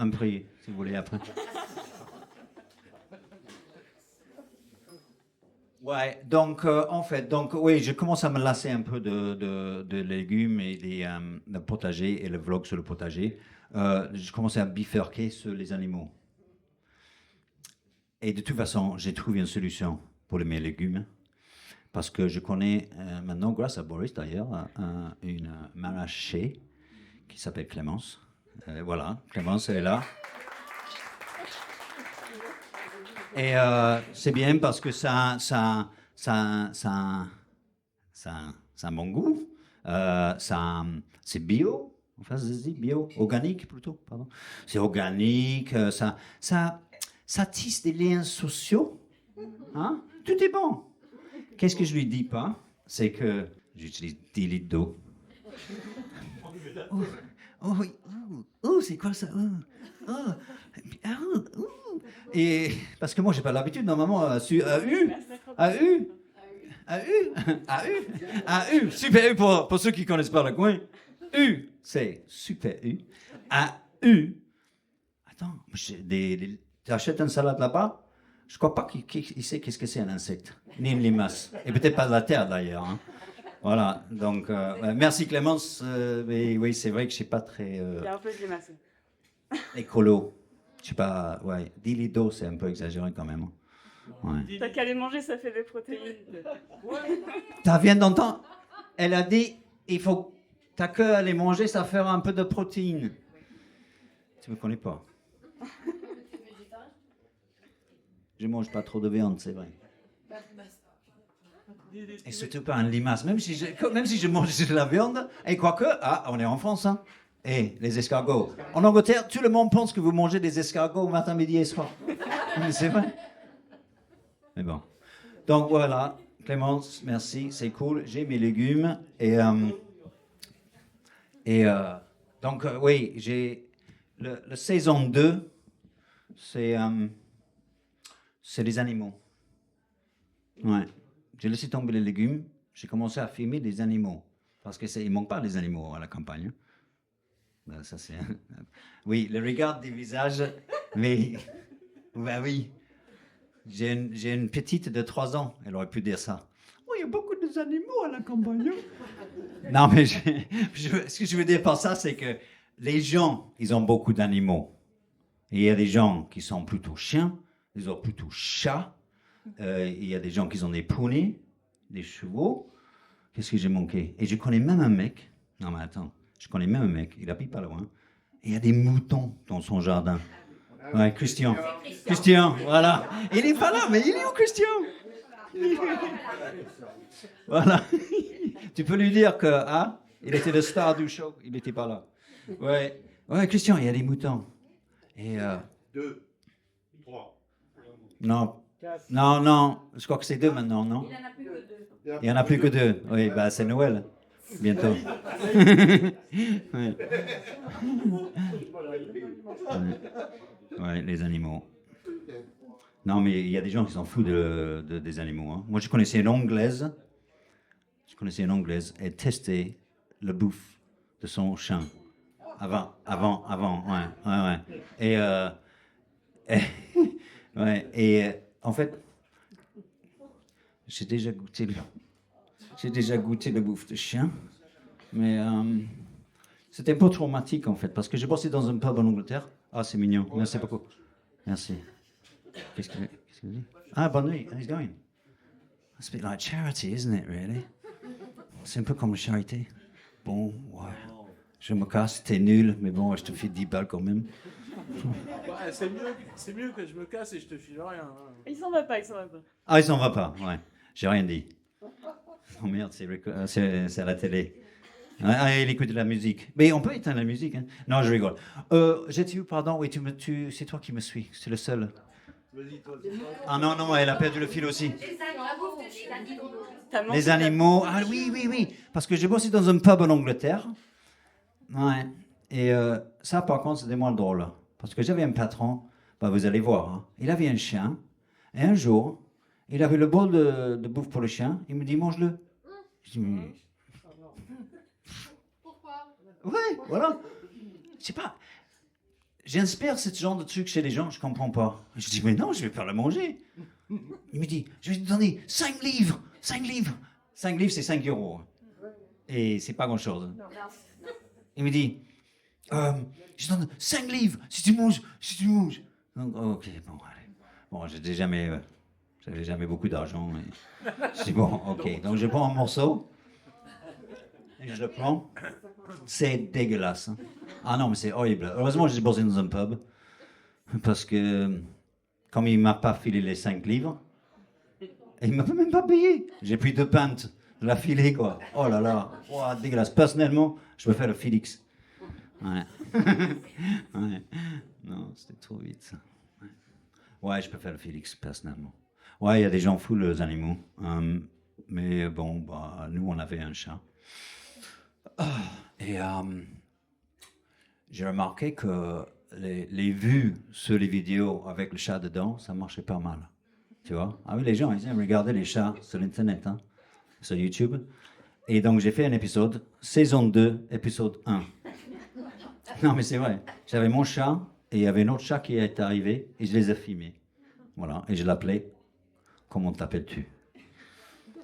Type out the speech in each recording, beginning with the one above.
un prix, si vous voulez, après. Ouais, donc, en fait, donc, oui, je commence à me lasser un peu de légumes et de potager et le vlog sur le potager. Je commence à bifurquer sur les animaux. Et de toute façon, j'ai trouvé une solution pour mes légumes. Parce que je connais maintenant, grâce à Boris d'ailleurs, une maraîchère qui s'appelle Clémence. Voilà, Clémence, elle est là. Et c'est bien parce que ça a un bon goût. C'est bio. Enfin, ça se dit bio, organique plutôt, pardon. C'est organique, ça tisse des liens sociaux. Hein? Tout est bon. Qu'est-ce que je lui dis pas? C'est que j'utilise 10 litres d'eau. Oh, oh, oui, c'est quoi ça? Et parce que moi, j'ai pas l'habitude, normalement, super U pour ceux qui connaissent pas le coin. U, c'est super U. AU. Attends, tu achètes une salade là-bas? Je crois pas qu'il sait qu'est-ce que c'est un insecte, ni une limace. Et peut-être pas de la terre d'ailleurs. Hein. Voilà, donc merci Clémence. Mais oui, c'est vrai que je suis pas très. Il y a un peu de limace. Écolo. Je sais pas, ouais. 10 litres d'eau, c'est un peu exagéré quand même. Ouais. T'as qu'à les manger, ça fait des protéines. T'as viens d'entendre? Elle a dit, t'as qu'à les manger, ça fera un peu de protéines. Tu me connais pas? Je mange pas trop de viande, c'est vrai. Et surtout pas un limace. Même si je mange de la viande, et quoique, on est en France, hein. Et les escargots. En Angleterre, tout le monde pense que vous mangez des escargots au matin, midi et soir. Mais c'est vrai. Mais bon. Donc voilà, Clémence, merci, c'est cool. J'ai mes légumes. Donc oui, j'ai le saison 2, c'est les animaux. Ouais. J'ai laissé tomber les légumes. J'ai commencé à filmer des animaux. Parce qu'il ne manque pas des animaux à la campagne. Ben, ça, c'est... Oui, le regard des visages. Mais, ben oui. J'ai une petite de 3 ans. Elle aurait pu dire ça. Oh, il y a beaucoup d'animaux à la campagne. Non, mais ce que je veux dire par ça, c'est que les gens, ils ont beaucoup d'animaux. Et il y a des gens qui sont plutôt chiens, ils ont plutôt chats. Il y a des gens qui ont des poneys, des chevaux. Qu'est-ce que j'ai manqué? Et je connais même un mec. Non, mais attends. Je connais même un mec. Il habite pas loin. Et il y a des moutons dans son jardin. Ouais, Christian. Christian, voilà. Il n'est pas là, mais il est où, Christian? Voilà. Tu peux lui dire que, il était le star du show. Il n'était pas là. Ouais. Ouais, Christian, il y a des moutons. Et 2, 3. Non. Non, je crois que c'est 2 maintenant, non? Il n'y en a plus que 2. Oui, bah c'est Noël, bientôt. Ouais. Ouais, les animaux. Non, mais il y a des gens qui s'en foutent des animaux. Hein. Moi, je connaissais une Anglaise. Elle testait le bouffe de son chien. Avant, ouais. Et en fait, j'ai déjà goûté le bouffe de chien, mais c'était un peu traumatique en fait, parce que j'ai bossé dans un pub en Angleterre. Ah, c'est mignon, merci beaucoup. Merci. Qu'est-ce qu'il dit? Bonne nuit, he's going. It's a bit like charity, isn't it, really? C'est un peu comme la charité. Bon, ouais. Je me casse, t'es nul, mais bon, je te file 10 balles quand même. Ouais, c'est mieux que je me casse et je te file rien. Hein. Il s'en va pas. Ah, il s'en va pas, ouais. J'ai rien dit. Oh merde, c'est à la télé. Il écoute de la musique. Mais on peut éteindre la musique, hein. Non, je rigole. J'ai-tu eu, pardon, oui, c'est toi qui me suis, c'est le seul. Vas-y, toi. Ah non, elle a perdu le fil aussi. T'as mangé Les animaux, oui. Parce que j'ai bossé dans un pub en Angleterre. Ouais. Et ça, par contre, c'était moins drôle. Parce que j'avais un patron, vous allez voir, hein, il avait un chien. Et un jour, il avait le bol de bouffe pour le chien. Il me dit, mange-le. Je dis, mais... Pourquoi? Ouais, voilà. Je sais pas. j'inspire ce genre de truc chez les gens, je comprends pas. Je dis, mais non, je vais pas le manger. Il me dit, je vais te donner 5 livres, 5 livres. 5 livres, c'est 5 euros. Et c'est pas grand-chose. Il me dit, je te donne 5 livres si tu manges, si tu manges. Donc, ok, bon, allez. Bon, j'avais jamais beaucoup d'argent. Je dis, bon, ok. Donc, je prends un morceau et je le prends. C'est dégueulasse. Hein. Ah non, mais c'est horrible. Heureusement, j'ai bossé dans un pub. Parce que, comme il m'a pas filé les 5 livres, il m'a même pas payé. J'ai pris 2 pintes. Je l'ai filé, quoi. Oh là là. Oh, dégueulasse. Personnellement, je préfère le Félix. Ouais. Ouais. Non, c'était trop vite, ça. Ouais, je préfère le Félix, personnellement. Ouais, il y a des gens fous, les animaux. Mais bon, bah, nous, on avait un chat. Et j'ai remarqué que les vues sur les vidéos avec le chat dedans, ça marchait pas mal. Tu vois? Ah oui, les gens, ils aiment regarder les chats sur Internet, hein, sur YouTube. Et donc, j'ai fait un épisode, saison 2, épisode 1. Non, mais c'est vrai. J'avais mon chat et il y avait un autre chat qui est arrivé et je les ai filmés. Voilà. Et je l'appelais « Comment t'appelles-tu »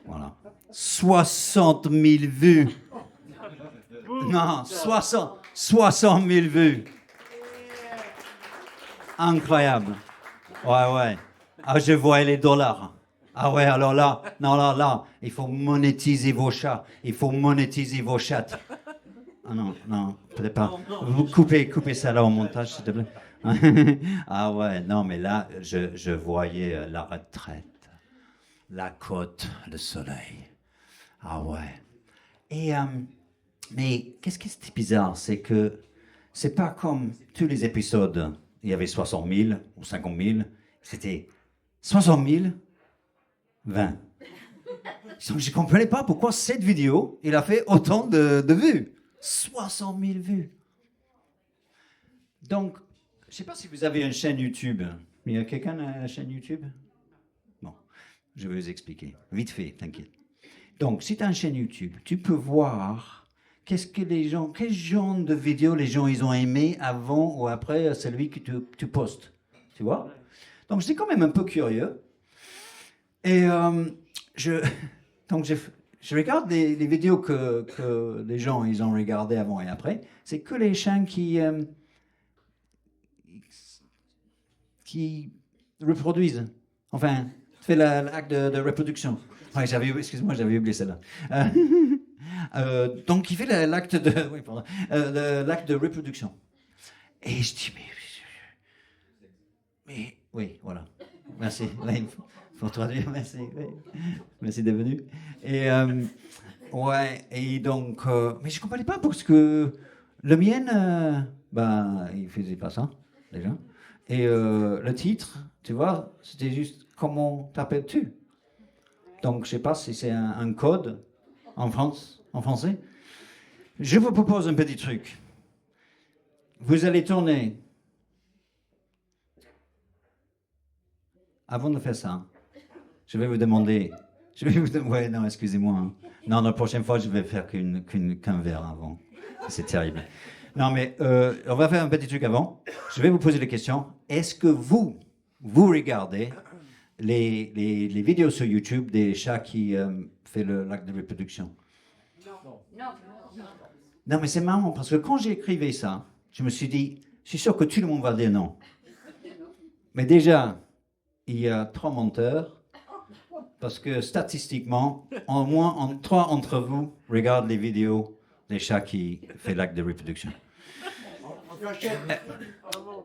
Voilà. 60 000 vues. Non, 60 000 vues. Incroyable. Ouais, ouais. Ah, je vois les dollars. Ah ouais, alors là, non, là, il faut monétiser vos chats. Il faut monétiser vos chats. Ah non, non, peut-être pas. Vous coupez ça là au montage, s'il te plaît. Ah ouais, non, mais là, je voyais la retraite, la côte, le soleil. Ah ouais. Et, mais qu'est-ce qui est bizarre, c'est que c'est pas comme tous les épisodes, il y avait 60 000 ou 50 000, c'était 60 000, 20. Je ne comprenais pas pourquoi cette vidéo, il a fait autant de vues. 60 000 vues. Donc, je ne sais pas si vous avez une chaîne YouTube. Il y a quelqu'un à la chaîne YouTube? Bon, je vais vous expliquer. Vite fait, t'inquiète. Donc, si tu as une chaîne YouTube, tu peux voir quel genre de vidéos les gens ils ont aimé avant ou après celui que tu postes. Tu vois? Donc, j'étais quand même un peu curieux. Et donc, je regarde les vidéos que les gens ils ont regardées avant et après. C'est que les chaînes qui reproduisent. Enfin, fait l'acte de reproduction. Ouais, excuse-moi, j'avais oublié celle-là. Donc, il fait l'acte l'acte de reproduction. Et je dis, mais oui, voilà. Merci. Ouais, faut traduire, merci. Oui. Merci d'être venu. Et ouais, et donc, mais je comprenais pas parce que le mien, il faisait pas ça déjà. Et le titre, tu vois, c'était juste comment t'appelles-tu? Donc, je sais pas si c'est un code en français. Je vous propose un petit truc. Vous allez tourner. Avant de faire ça, je vais vous demander. Ouais, non, excusez-moi. Hein. Non, la prochaine fois, je vais faire qu'un verre avant. C'est terrible. Non, mais on va faire un petit truc avant. Je vais vous poser la question. Est-ce que vous regardez les vidéos sur YouTube des chats qui font l'acte de reproduction? Non. Non, mais c'est marrant parce que quand j'ai écrivé ça, je me suis dit, je suis sûr que tout le monde va dire non. Mais déjà, il y a 3 menteurs parce que statistiquement, au moins 3 d'entre vous regardent les vidéos des chats qui font l'acte de reproduction.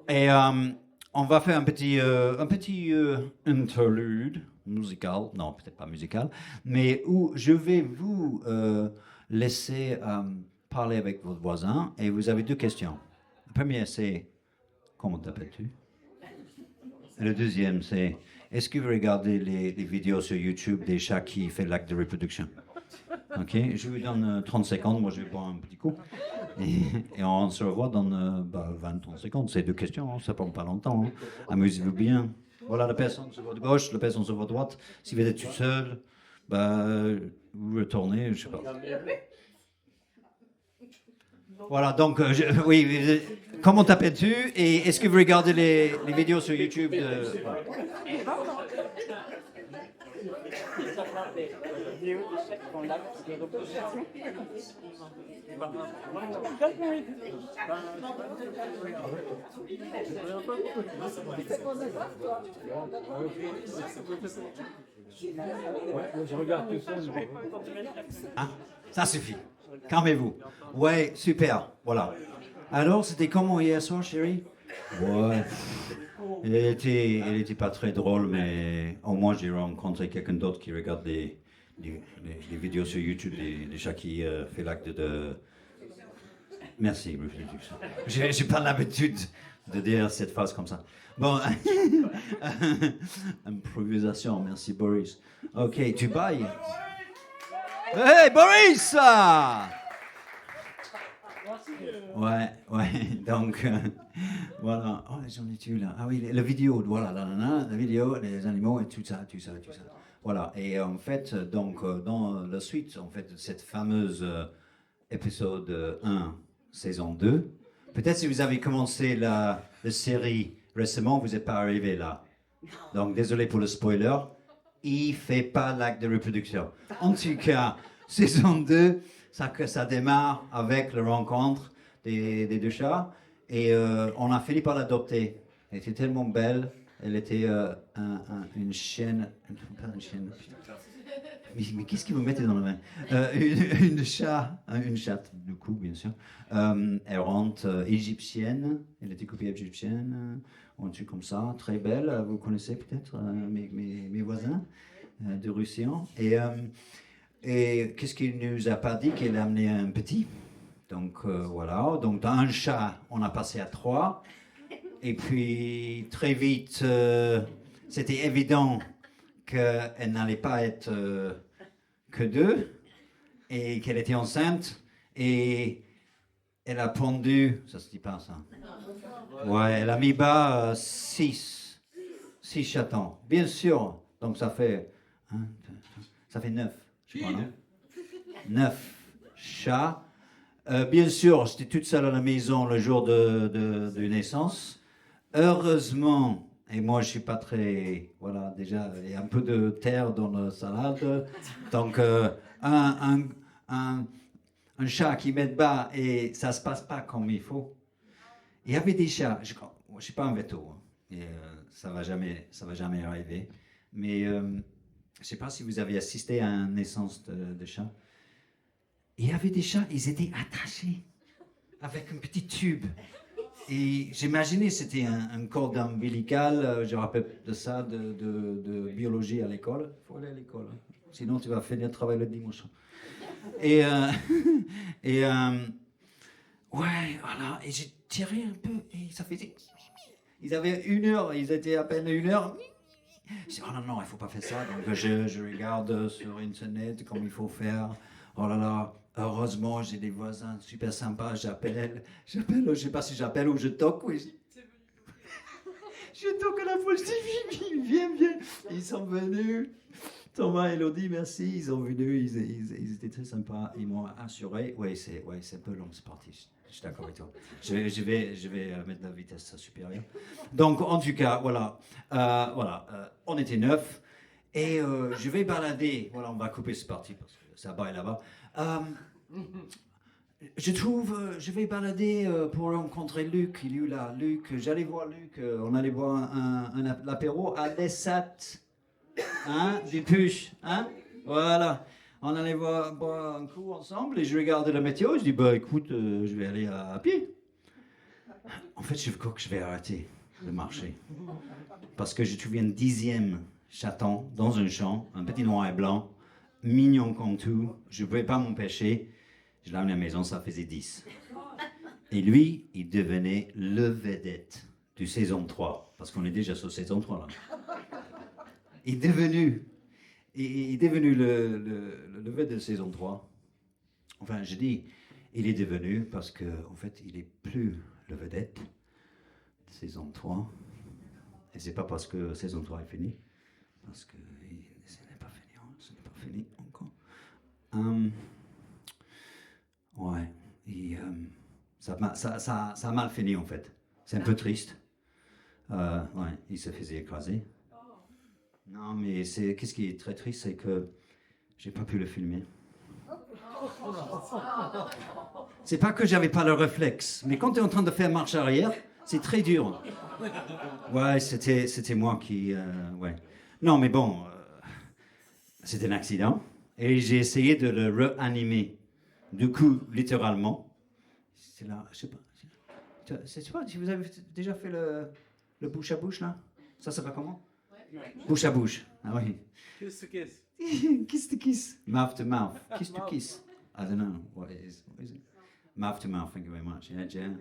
Et on va faire un petit interlude musical, non, peut-être pas musical, mais où je vais vous laisser parler avec votre voisin et vous avez 2 questions. La première, c'est comment t'appelles-tu? Et le deuxième, c'est est-ce que vous regardez les vidéos sur YouTube des chats qui font l'acte de reproduction? Ok, je vous donne 30 secondes, moi je vais boire un petit coup. Et on se revoit dans 20-30 secondes. C'est 2 questions, hein, ça prend pas longtemps. Hein. Amusez-vous bien. Voilà la personne sur votre gauche, la personne sur votre droite. Si vous êtes tout seul, vous retournez, je sais pas. Voilà, donc, oui, comment t'appelles-tu et est-ce que vous regardez les vidéos sur YouTube Je regarde tout ça. Hein? Ça suffit. Calmez-vous. Ouais, super. Voilà. Alors, c'était comment hier soir, chérie? Ouais. Elle était pas très drôle, mais au moins j'ai rencontré quelqu'un d'autre qui regarde les vidéos sur YouTube des chats qui fait l'acte de. Merci. J'ai pas l'habitude de dire cette phrase comme ça. Bon, improvisation. Merci Boris. Ok, tu bailles. Hey Boris! Ouais, donc voilà. Oh, j'en ai-tu là? Ah oui, la vidéo, voilà, la vidéo, les animaux et tout ça. Voilà, et en fait, donc, dans la suite, en fait, de cette fameuse épisode 1, saison 2, peut-être si vous avez commencé la série récemment, vous n'êtes pas arrivé là. Donc, désolé pour le spoiler, il fait pas l'acte de reproduction. En tout cas, saison 2, ça démarre avec la rencontre des deux chats. Et on a fini par l'adopter. Elle était tellement belle. Elle était une chienne. Pas une chienne. Mais qu'est-ce que vous mettez dans la main une chatte, du coup, bien sûr. Errante, égyptienne. Elle était coupée égyptienne. Un truc comme ça. Très belle. Vous connaissez peut-être mes voisins de Roussillon. Et qu'est-ce qu'il nous a pas dit qu'elle a amené un petit. Donc voilà, donc dans un chat, on a passé à 3. Et puis très vite, c'était évident qu'elle n'allait pas être que 2 et qu'elle était enceinte. Et elle a pondu, ça se dit pas ça. Ouais, elle a mis bas 6 chatons, bien sûr. Donc ça fait 9, je crois, non? 9 chats. Bien sûr, j'étais toute seule à la maison le jour de naissance. Heureusement, et moi je suis pas très. Voilà, déjà, il y a un peu de terre dans la salade. Donc, un chat qui met bas et ça se passe pas comme il faut. Il y avait des chats, je ne suis pas un veto, hein, et, ça va jamais arriver. Mais je ne sais pas si vous avez assisté à une naissance de chat. Il y avait des chats, ils étaient attachés avec un petit tube. Et j'imaginais c'était un cordon ombilical, je rappelle de ça, de biologie à l'école. Il faut aller à l'école, hein. Sinon tu vas finir de travailler le dimanche. Et, et ouais, voilà, et j'ai tiré un peu et ça faisait. Ils avaient 1 heure, ils étaient à peine 1 heure. Je dis, oh non, il ne faut pas faire ça. Donc je regarde sur Internet comme il faut faire. Oh là là, heureusement, j'ai des voisins super sympas. J'appelle, je ne sais pas si j'appelle ou je toque. Oui. Je toque à la fois, je dis, viens. Ils sont venus. Thomas et Elodie, merci. Ils sont venus, ils étaient très sympas. Ils m'ont assuré. Oui, c'est un peu long, c'est parti. Je suis d'accord avec toi. Je vais mettre la vitesse supérieure. Donc, en tout cas, voilà. On était 9. Et je vais balader. Voilà, on va couper ce parti parce que ça baille là-bas. Je vais balader pour rencontrer Luc. Il est là. Luc, j'allais voir Luc. On allait boire l'apéro à l'ESAT. Hein, du push. Hein? Voilà. On allait boire un coup ensemble et je regardais la météo. Je dis, bah écoute, je vais aller à pied. En fait, je crois que je vais arrêter de marcher. Parce que je trouve un 10e chaton dans un champ, un petit noir et blanc, mignon comme tout. Je ne pouvais pas m'empêcher. Je l'ai amené à la maison, ça faisait 10. Et lui, il devenait le vedette du saison 3. Parce qu'on est déjà sur saison 3 là. Il est devenu le vedette de saison 3. Enfin, je dis, il est devenu parce qu'en fait, il n'est plus le vedette de saison 3. Et c'est pas parce que saison 3 est finie, parce que ce n'est pas fini encore. Ouais, Ça a mal fini en fait. C'est un peu triste. Ouais, il se faisait écraser. Non, mais qu'est-ce qui est très triste, c'est que j'ai pas pu le filmer. C'est pas que j'avais pas le réflexe, mais quand tu es en train de faire marche arrière, c'est très dur. Ouais, c'était moi qui... ouais. Non, mais bon, c'était un accident. Et j'ai essayé de le réanimer. Du coup, littéralement. C'est là, je sais pas. C'est pas, si vous avez déjà fait le bouche à bouche, là? Ça s'appelle comment? Bouche à bouche. Ah oui. Kiss to kiss. Kiss to kiss. Mouth to mouth. Kiss to kiss. I don't know. What is it? Mouth to mouth, thank you very much. Yeah, Jen.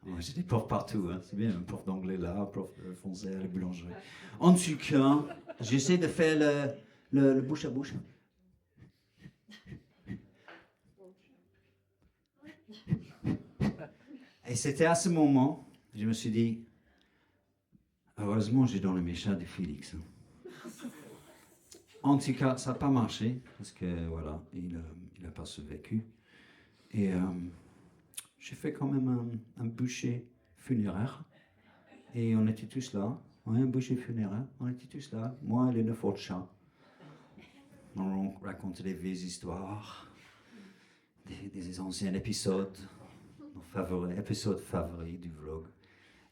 Oh, j'ai des profs partout. Hein. C'est bien, un prof d'anglais là, prof de français à la boulangerie. En tout cas, j'essaie de faire le bouche à bouche. Et c'était à ce moment, je me suis dit, heureusement, j'ai dans le méchant de Félix. En tout cas, ça n'a pas marché, parce que voilà, il n'a pas survécu. Et j'ai fait quand même un bûcher funéraire. Et on était tous là. Ouais, un bûcher funéraire. On était tous là. Moi et les 9 autres chats. On racontait des vieilles histoires, des anciens épisodes, nos épisodes favoris du vlog.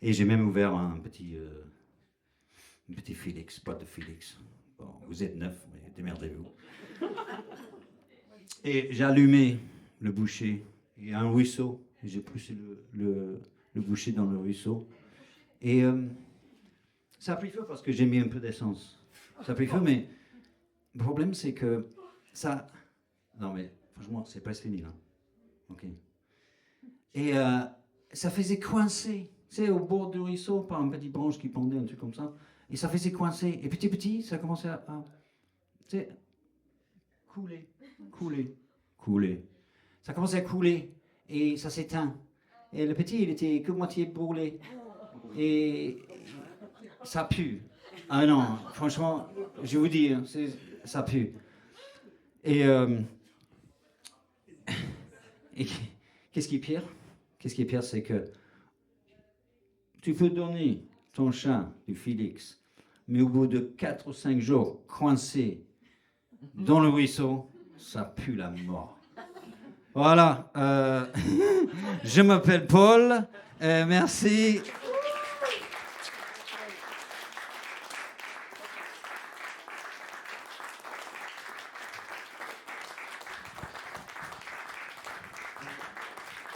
Et j'ai même ouvert un petit Félix, pas de Félix. Bon, vous êtes 9, mais démerdez-vous. Et j'ai allumé le bûcher. Il y a un ruisseau. Et j'ai poussé le bûcher dans le ruisseau. Et ça a pris feu parce que j'ai mis un peu d'essence. Ça a pris feu, mais le problème, c'est que ça... Non, mais franchement, c'est presque fini, là. OK. Et ça faisait coincer. Tu sais, au bord du ruisseau, par une petite branche qui pendait, un truc comme ça. Et ça faisait coincer. Et petit à petit, ça commençait à tu sais, couler. Ça commençait à couler. Et ça s'éteint. Et le petit, il était que moitié brûlé. Et ça pue. Ah non, franchement, je vous dis, ça pue. Et qu'est-ce qui est pire? Qu'est-ce qui est pire, c'est que tu peux donner ton chat du Félix, mais au bout de 4 ou 5 jours, coincé dans le ruisseau, ça pue la mort. Voilà. Je m'appelle Paul. Merci.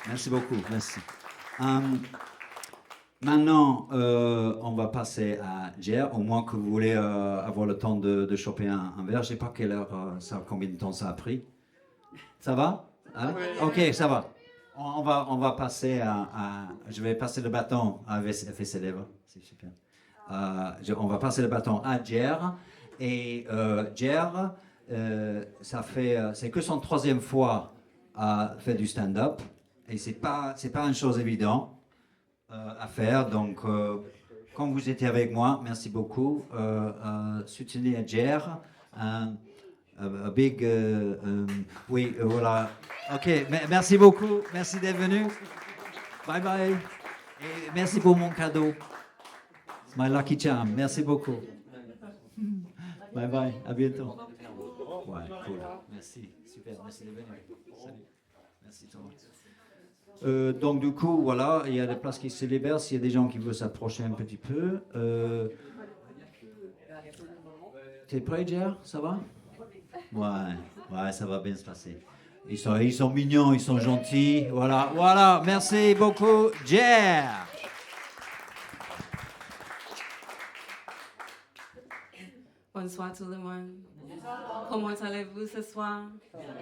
Merci beaucoup, merci. Maintenant, on va passer à Jer, au moins que vous voulez avoir le temps de choper un verre. Je ne sais pas quelle heure, combien de temps ça a pris. Ça va? Hein? Ok, ça va. On va passer je vais passer le bâton à FSLEV. C'est super. On va passer le bâton à Jer. Et Jer, c'est que son 3e fois à faire du stand-up. Et c'est pas une chose évidente à faire. Donc, quand vous étiez avec moi, merci beaucoup. Soutenez Jer. Big... oui, voilà. OK, merci beaucoup. Merci d'être venu. Bye bye. Et merci pour mon cadeau. It's my lucky charm. Merci beaucoup. Bye bye. À bientôt. Ouais, cool. Merci. Super. Merci d'être venu. Salut. Merci Thomas. Donc du coup, voilà, il y a des places qui se libèrent. S'il y a des gens qui veulent s'approcher un petit peu. T'es prêt, Jer? Ça va? Ouais, ça va bien se passer. Ils sont mignons, ils sont gentils. Voilà. Merci beaucoup, Jer. Bonsoir tout le monde. Comment allez-vous ce soir?